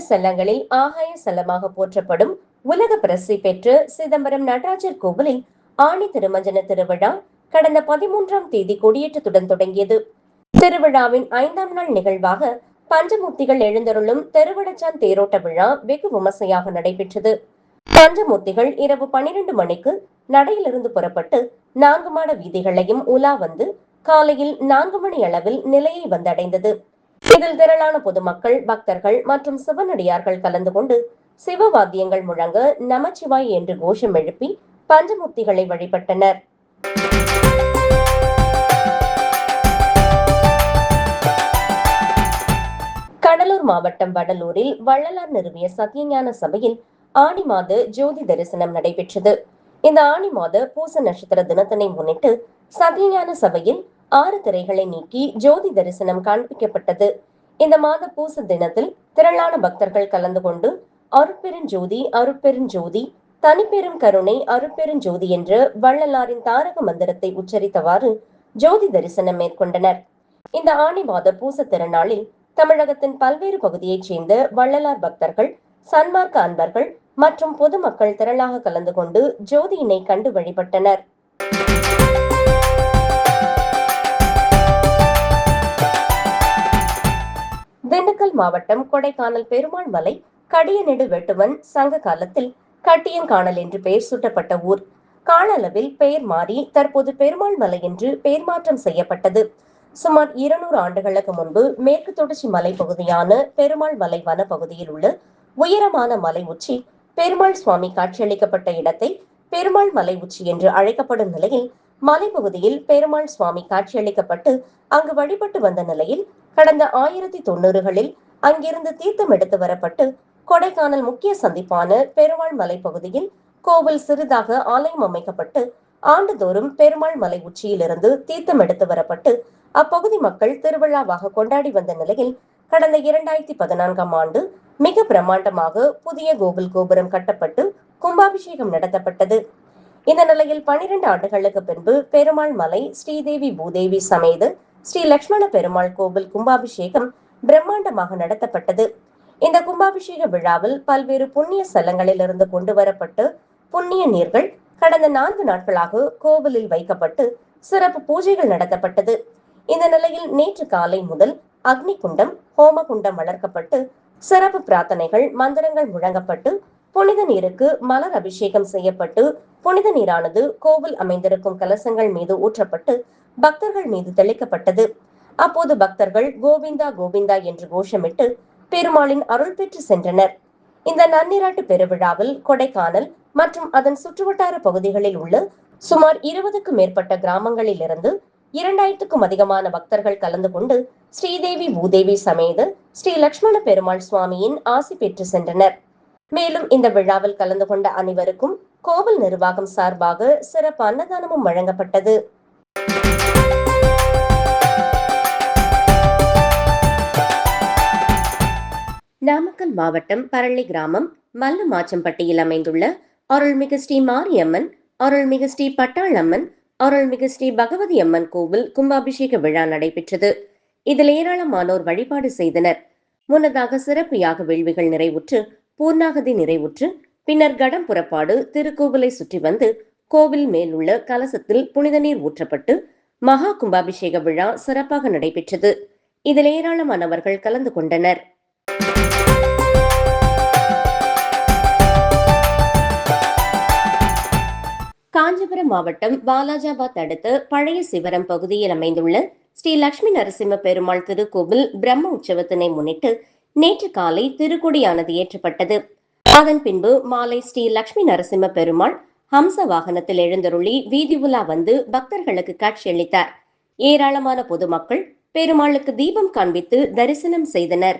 செல்லங்களில் ஆகாய செல்லமாக போற்றப்படும் உலக பிரசித்தி பெற்ற சிதம்பரம் நடராஜர் கோவிலில் ஆணி திருமஞ்சன திருவிழா கடந்த 13ஆம் தேதி கொடியேற்றத்துடன் தொடங்கியது. திருவிழாவின் 5ஆம் நாள் நிகழ்வாக பஞ்சமூர்த்திகள் எழுந்தருளும் தெருவடச்சான் தேரோட்ட விழா வெகு விமர்சையாக நடைபெற்றது. பஞ்சமூர்த்திகள் இரவு 12 மணிக்கு நடையிலிருந்து புறப்பட்டு 4 மாட வீதிகளையும் உலா வந்து காலையில் 4 மணி அளவில் நிலையை வந்தடைந்தது. இதில் திரளான பொதுமக்கள், பக்தர்கள் மற்றும் சிவனடியார்கள் கலந்து கொண்டு சிவவாத்தியங்கள் முழங்க நமச்சிவாய் என்று கோஷம் எழுப்பி பஞ்சமூர்த்திகளை வழிபட்டனர். கடலூர் மாவட்டம் வடலூரில் வள்ளலார் நிறுவிய சத்தியஞான சபையில் ஆனி மாத ஜோதி தரிசனம் நடைபெற்றது. இந்த ஆனி மாத பூச நட்சத்திர தினத்தினை முன்னிட்டு சத்தியஞான சபையில் 6 திரைகளை நீக்கி ஜோதி தரிசனம் காண்பிக்கப்பட்டது. இந்த மாத பூச தினத்தில் திரளான பக்தர்கள் கலந்து கொண்டு அருட்பெருஞ்சோதி அருட்பெருஞ்சோதி தனிப்பெரும் கருணை அருட்பெருஞ்சோதி என்ற வள்ளலாரின் தாரக மந்திரத்தை உச்சரித்தவாறு ஜோதி தரிசனம் மேற்கொண்டனர். இந்த ஆனி மாத பூச திருநாளில் தமிழகத்தின் பல்வேறு பகுதியைச் சேர்ந்த வள்ளலார் பக்தர்கள், சன்மார்க்க அன்பர்கள் மற்றும் பொதுமக்கள் திரளாக கலந்து கொண்டு ஜோதியினை கண்டு வழிபட்டனர். திண்டுக்கல் மாவட்டம் கொடைக்கானல் பெருமாள் மலை கடியநெடு வெட்டுவன் சங்க காலத்தில் கட்டியங்கானல் என்று பெயர் சூட்டப்பட்ட ஊர் கால அளவில் பெயர் மாறி தற்போது பெருமாள் மலை என்று பெயர் மாற்றம் செய்யப்பட்டது. சுமார் 200 ஆண்டுகளுக்கு முன்பு மேற்கு தொடர்ச்சி மலை பகுதியான பெருமாள் மலை வன பகுதியில் உள்ள உயரமான மலை உச்சி பெருமாள் சுவாமி காட்சியளிக்கப்பட்ட இடத்தை பெருமாள் மலை உச்சி என்று அழைக்கப்படும் நிலையில் மலைப்பகுதியில் பெருமாள் சுவாமி காட்சியளிக்கப்பட்டு அங்கு வழிபட்டு வந்த நிலையில் கடந்த 1990களில் அங்கிருந்து தீர்த்தம் எடுத்து வரப்பட்டு கொடைக்கானல் முக்கிய சந்திப்பான பெருமாள் மலை பகுதியில் கோவில் சிறிதாக ஆலயம் அமைக்கப்பட்டு ஆண்டுதோறும் பெருமாள் மலை உச்சியிலிருந்து தீர்த்தம் எடுத்து வரப்பட்டு அப்பகுதி மக்கள் திருவிழாவாக கொண்டாடி வந்த நிலையில் கடந்த 2014ஆம் ஆண்டு மிக பிரம்மாண்டமாக புதிய கோவில் கோபுரம் கட்டப்பட்டு கும்பாபிஷேகம் நடத்தப்பட்டது. இந்த நிலையில் 12 ஆண்டுகளுக்கு பின்பு பெருமாள் மலை ஸ்ரீதேவி பூதேவி சமேத ஸ்ரீ லட்சுமண பெருமாள் கோவில் கும்பாபிஷேகம் பிரம்மாண்டமாக நடத்தப்பட்டது. இந்த கும்பாபிஷேக விழாவில் பல்வேறு புண்ணிய ஸ்தலங்களில் இருந்து கொண்டு வரப்பட்டு புண்ணிய நீர்கள் கடந்த 4 நாட்களாக கோவிலில் வைக்கப்பட்டு சிறப்பு பூஜைகள் நடத்தப்பட்டது. இந்த நிலையில் நேற்று காலை முதல் அக்னி குண்டம், ஹோம குண்டம் வளர்க்கப்பட்டு சிறப்பு பிரார்த்தனைகள், மந்திரங்கள் முழங்கப்பட்டு புனித நீருக்கு மலர் அபிஷேகம் செய்யப்பட்டு புனித நீரானது கோவில் அமைந்திருக்கும் கலசங்கள் மீது ஊற்றப்பட்டு பக்தர்கள் மீது தெளிக்கப்பட்டது. அப்போது பக்தர்கள் கோவிந்தா கோவிந்தா என்று கோஷமிட்டு பெருமாளின் அருள் பெற்று சென்றனர். இந்த நன்னீராட்டு பெருவிழாவில் கொடைக்கானல் மற்றும் அதன் சுற்றுவட்டார பகுதிகளில் உள்ள சுமார் 20க்கும் மேற்பட்ட கிராமங்களில் இருந்து 2000க்கும் அதிகமான பக்தர்கள் கலந்து கொண்டு ஸ்ரீதேவி பூதேவி சமேத ஸ்ரீ லட்சுமண பெருமாள் சுவாமியின் ஆசி பெற்று சென்றனர். மேலும் இந்த விழாவில் கலந்து கொண்ட அனைவருக்கும் கோவில் நிர்வாகம் சார்பாக சிறப்பு அன்னதானமும் வழங்கப்பட்டது. நாமக்கல் மாவட்டம் பரளி கிராமம் மல்லுமாச்சம்பட்டியில் அமைந்துள்ள அருள்மிகு ஸ்ரீ மாரியம்மன், அருள்மிகு ஸ்ரீ பட்டாளம்மன், அருள்மிகு ஸ்ரீ பகவதி அம்மன் கோவில் கும்பாபிஷேக விழா நடைபெற்றது. இதில் ஏராளமானோர் வழிபாடு செய்தனர். முன்னதாக சிறப்பு யாக வேள்விகள் நிறைவுற்று பூர்ணாகதி நிறைவுற்று பின்னர் கடம் புறப்பாடு திருக்கோவிலை சுற்றி வந்து கோவில் மேலுள்ள கலசத்தில் புனித நீர் ஊற்றப்பட்டு மகா கும்பாபிஷேக விழா சிறப்பாக நடைபெற்றது. இதில் ஏராளமானவர்கள் கலந்து கொண்டனர். காஞ்சிபுரம் மாவட்டம் வாலாஜாபாத் அடுத்த பழைய சிவரம் பகுதியில் அமைந்துள்ள ஸ்ரீ லட்சுமி நரசிம்ம பெருமாள் திருக்கோவில் பிரம்ம உற்சவத்தினை முன்னிட்டு நேற்று காலை திருக்கொடியானது ஏற்றப்பட்டது. அதன் பின்பு மாலை ஸ்ரீ லட்சுமி நரசிம்ம பெருமாள் ஹம்ச வாகனத்தில் எழுந்தருளி வீதி உலா வந்து பக்தர்களுக்கு காட்சியளித்தார். ஏராளமான பொதுமக்கள் பெருமாளுக்கு தீபம் காண்பித்து தரிசனம் செய்தனர்.